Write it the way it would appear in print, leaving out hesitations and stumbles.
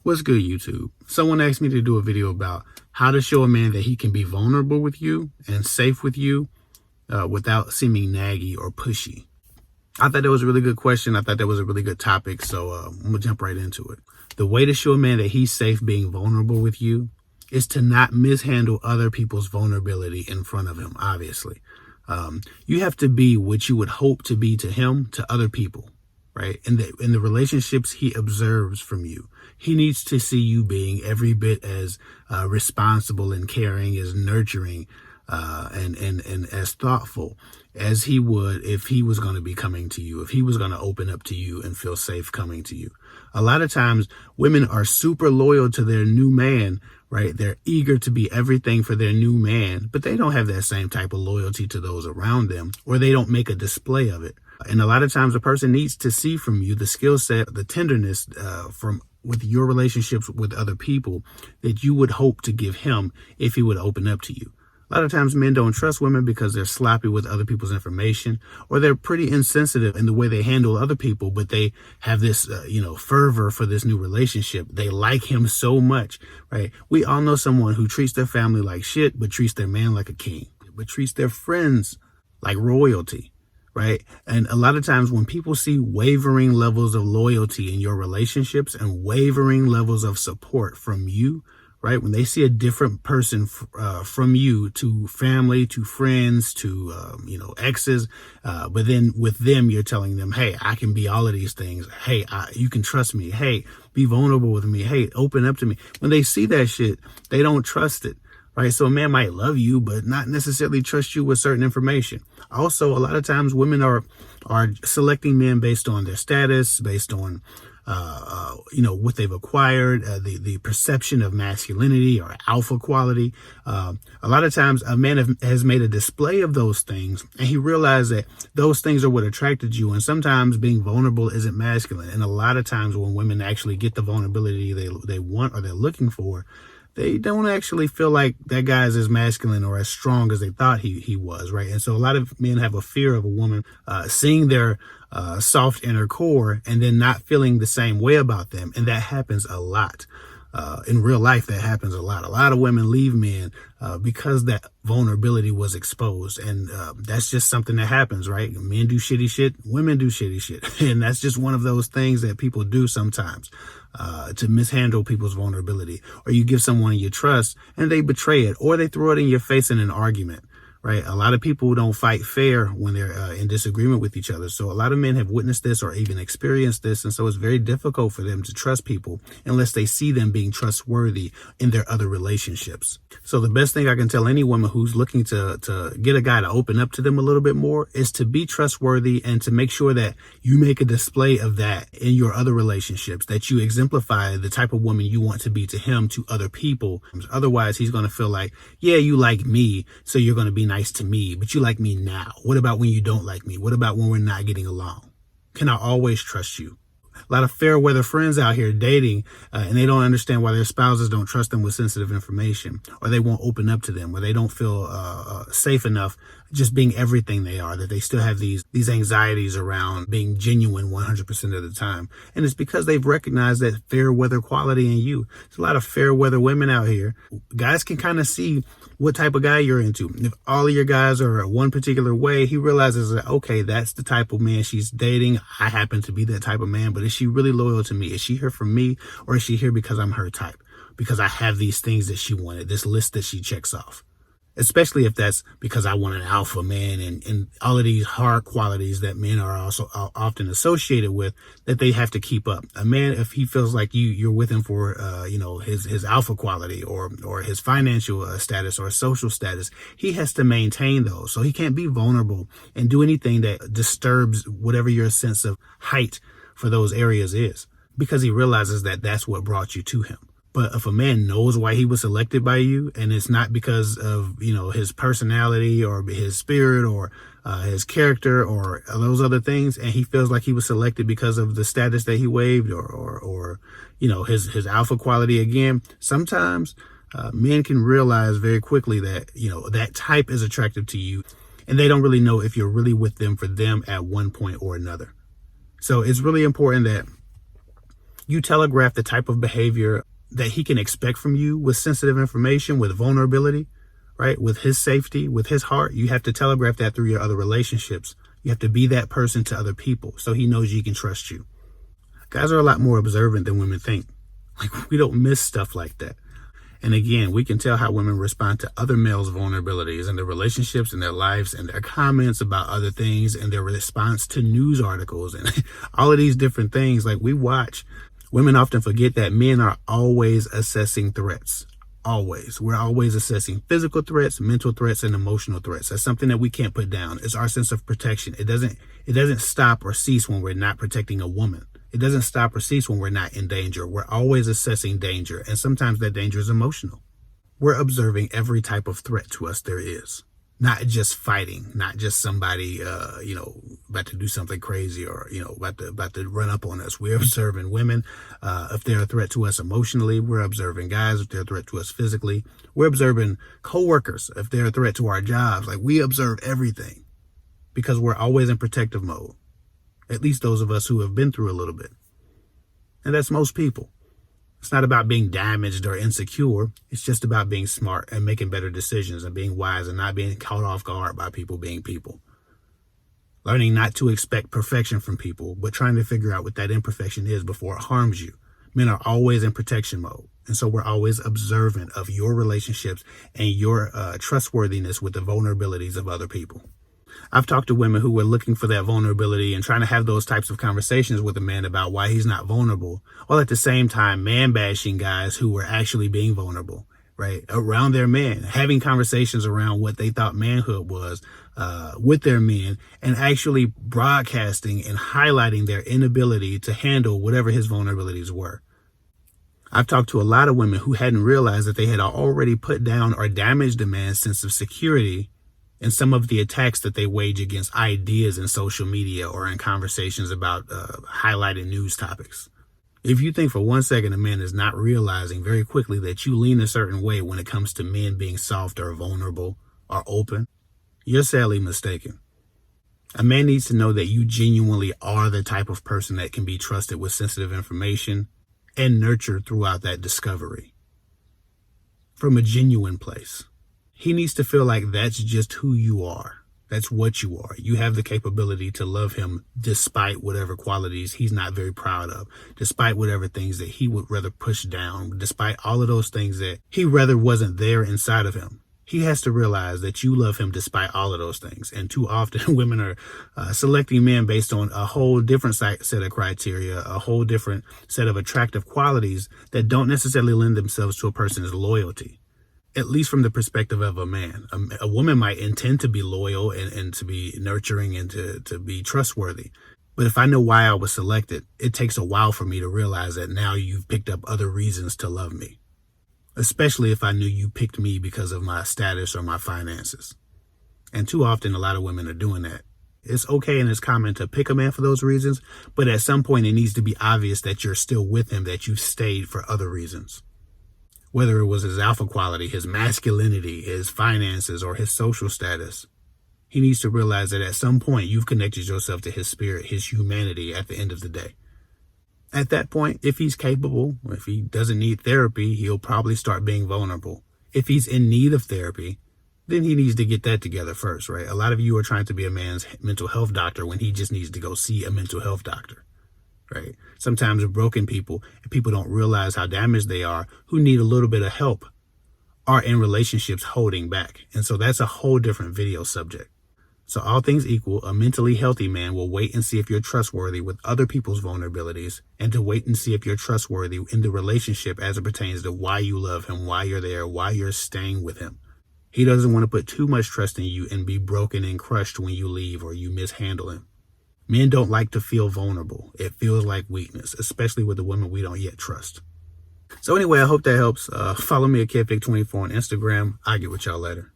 What's good, YouTube? Someone asked me to do a video about how to show a man that he can be vulnerable with you and safe with you without seeming naggy or pushy. I thought that was a really good question. I thought that was a really good topic, so I'm going to jump right into it. The way to show a man that he's safe being vulnerable with you is to not mishandle other people's vulnerability in front of him, obviously. You have to be what you would hope to be to him, to other people. Right? In the relationships he observes from you, he needs to see you being every bit as responsible and caring, as nurturing, and as thoughtful as he would if he was going to be coming to you, if he was going to open up to you and feel safe coming to you. A lot of times women are super loyal to their new man, right? They're eager to be everything for their new man, but they don't have that same type of loyalty to those around them, or they don't make a display of it. And a lot of times a person needs to see from you the skill set, the tenderness with your relationships with other people that you would hope to give him if he would open up to you. A lot of times men don't trust women because they're sloppy with other people's information, or they're pretty insensitive in the way they handle other people, but they have this, fervor for this new relationship. They like him so much, right? We all know someone who treats their family like shit, but treats their man like a king, but treats their friends like royalty. Right. And a lot of times when people see wavering levels of loyalty in your relationships and wavering levels of support from you, right, when they see a different person from you to family, to friends, to, exes, but then with them, you're telling them, hey, I can be all of these things. Hey, you can trust me. Hey, be vulnerable with me. Hey, open up to me. When they see that shit, they don't trust it. Right. So a man might love you, but not necessarily trust you with certain information. Also, a lot of times women are selecting men based on their status, based on, what they've acquired, the perception of masculinity or alpha quality. A lot of times a man has made a display of those things, and he realized that those things are what attracted you. And sometimes being vulnerable isn't masculine. And a lot of times when women actually get the vulnerability they want or they're looking for, they don't actually feel like that guy is as masculine or as strong as they thought he was, right? And so a lot of men have a fear of a woman seeing their soft inner core and then not feeling the same way about them. And that happens a lot. In real life, that happens a lot. A lot of women leave men because that vulnerability was exposed. And that's just something that happens, right? Men do shitty shit. Women do shitty shit. And that's just one of those things that people do sometimes to mishandle people's vulnerability. Or you give someone you trust and they betray it, or they throw it in your face in an argument. Right. A lot of people don't fight fair when they're in disagreement with each other. So a lot of men have witnessed this or even experienced this. And so it's very difficult for them to trust people unless they see them being trustworthy in their other relationships. So the best thing I can tell any woman who's looking to get a guy to open up to them a little bit more is to be trustworthy and to make sure that you make a display of that in your other relationships, that you exemplify the type of woman you want to be to him, to other people. Otherwise, he's going to feel like, yeah, you like me, so you're going to be nice to me, but you like me now. What about when you don't like me? What about when we're not getting along? Can I always trust you? A lot of fair weather friends out here dating, and they don't understand why their spouses don't trust them with sensitive information, or they won't open up to them, or they don't feel safe enough just being everything they are, that they still have these anxieties around being genuine 100% of the time. And it's because they've recognized that fair weather quality in you. There's a lot of fair weather women out here. Guys can kind of see what type of guy you're into. If all of your guys are one particular way, he realizes that, okay, that's the type of man she's dating. I happen to be that type of man, but is she really loyal to me? Is she here for me, or is she here because I'm her type? Because I have these things that she wanted, this list that she checks off. Especially if that's because I want an alpha man and all of these hard qualities that men are also often associated with that they have to keep up. A man, if he feels like you're with him for, his alpha quality or his financial status or social status, he has to maintain those. So he can't be vulnerable and do anything that disturbs whatever your sense of height for those areas is, because he realizes that that's what brought you to him. But if a man knows why he was selected by you, and it's not because of, his personality or his spirit or his character or those other things, and he feels like he was selected because of the status that he waved or his alpha quality again, sometimes men can realize very quickly that, that type is attractive to you, and they don't really know if you're really with them for them at one point or another. So it's really important that You telegraph the type of behavior that he can expect from you with sensitive information, with vulnerability, right? With his safety, with his heart. You have to telegraph that through your other relationships. You have to be that person to other people so he knows he can trust you. Guys are a lot more observant than women think. Like, we don't miss stuff like that. And again, we can tell how women respond to other males' vulnerabilities and their relationships and their lives and their comments about other things and their response to news articles and all of these different things. Like, we watch. Women often forget that men are always assessing threats. Always. We're always assessing physical threats, mental threats, and emotional threats. That's something that we can't put down. It's our sense of protection. It doesn't stop or cease when we're not protecting a woman. It doesn't stop or cease when we're not in danger. We're always assessing danger, and sometimes that danger is emotional. We're observing every type of threat to us there is. Not just fighting, not just somebody, about to do something crazy or, about to run up on us. We're observing women, if they're a threat to us emotionally. We're observing guys if they're a threat to us physically. We're observing coworkers if they're a threat to our jobs. Like, we observe everything because we're always in protective mode. At least those of us who have been through a little bit. And that's most people. It's not about being damaged or insecure. It's just about being smart and making better decisions and being wise and not being caught off guard by people being people. Learning not to expect perfection from people, but trying to figure out what that imperfection is before it harms you. Men are always in protection mode. And so we're always observant of your relationships and your trustworthiness with the vulnerabilities of other people. I've talked to women who were looking for that vulnerability and trying to have those types of conversations with a man about why he's not vulnerable, while at the same time man bashing guys who were actually being vulnerable, right? Around their men, having conversations around what they thought manhood was with their men, and actually broadcasting and highlighting their inability to handle whatever his vulnerabilities were. I've talked to a lot of women who hadn't realized that they had already put down or damaged a man's sense of security and some of the attacks that they wage against ideas in social media or in conversations about highlighted news topics. If you think for 1 second a man is not realizing very quickly that you lean a certain way when it comes to men being soft or vulnerable or open, you're sadly mistaken. A man needs to know that you genuinely are the type of person that can be trusted with sensitive information and nurtured throughout that discovery from a genuine place. He needs to feel like that's just who you are. That's what you are. You have the capability to love him despite whatever qualities he's not very proud of, despite whatever things that he would rather push down, despite all of those things that he rather wasn't there inside of him. He has to realize that you love him despite all of those things. And too often women are selecting men based on a whole different set of criteria, a whole different set of attractive qualities that don't necessarily lend themselves to a person's loyalty. At least from the perspective of a man. A woman might intend to be loyal and to be nurturing and to be trustworthy. But if I know why I was selected, it takes a while for me to realize that now you've picked up other reasons to love me. Especially if I knew you picked me because of my status or my finances. And too often, a lot of women are doing that. It's okay and it's common to pick a man for those reasons, but at some point it needs to be obvious that you're still with him, that you've stayed for other reasons. Whether it was his alpha quality, his masculinity, his finances, or his social status. He needs to realize that at some point you've connected yourself to his spirit, his humanity at the end of the day. At that point, if he's capable, if he doesn't need therapy, he'll probably start being vulnerable. If he's in need of therapy, then he needs to get that together first, right? A lot of you are trying to be a man's mental health doctor when he just needs to go see a mental health doctor. Right? Sometimes broken people, and people don't realize how damaged they are, who need a little bit of help, are in relationships holding back. And so that's a whole different video subject. So all things equal, a mentally healthy man will wait and see if you're trustworthy with other people's vulnerabilities, and to wait and see if you're trustworthy in the relationship as it pertains to why you love him, why you're there, why you're staying with him. He doesn't want to put too much trust in you and be broken and crushed when you leave or you mishandle him. Men don't like to feel vulnerable. It feels like weakness, especially with the women we don't yet trust. So anyway, I hope that helps. Follow me at KidFig24 on Instagram. I'll get with y'all later.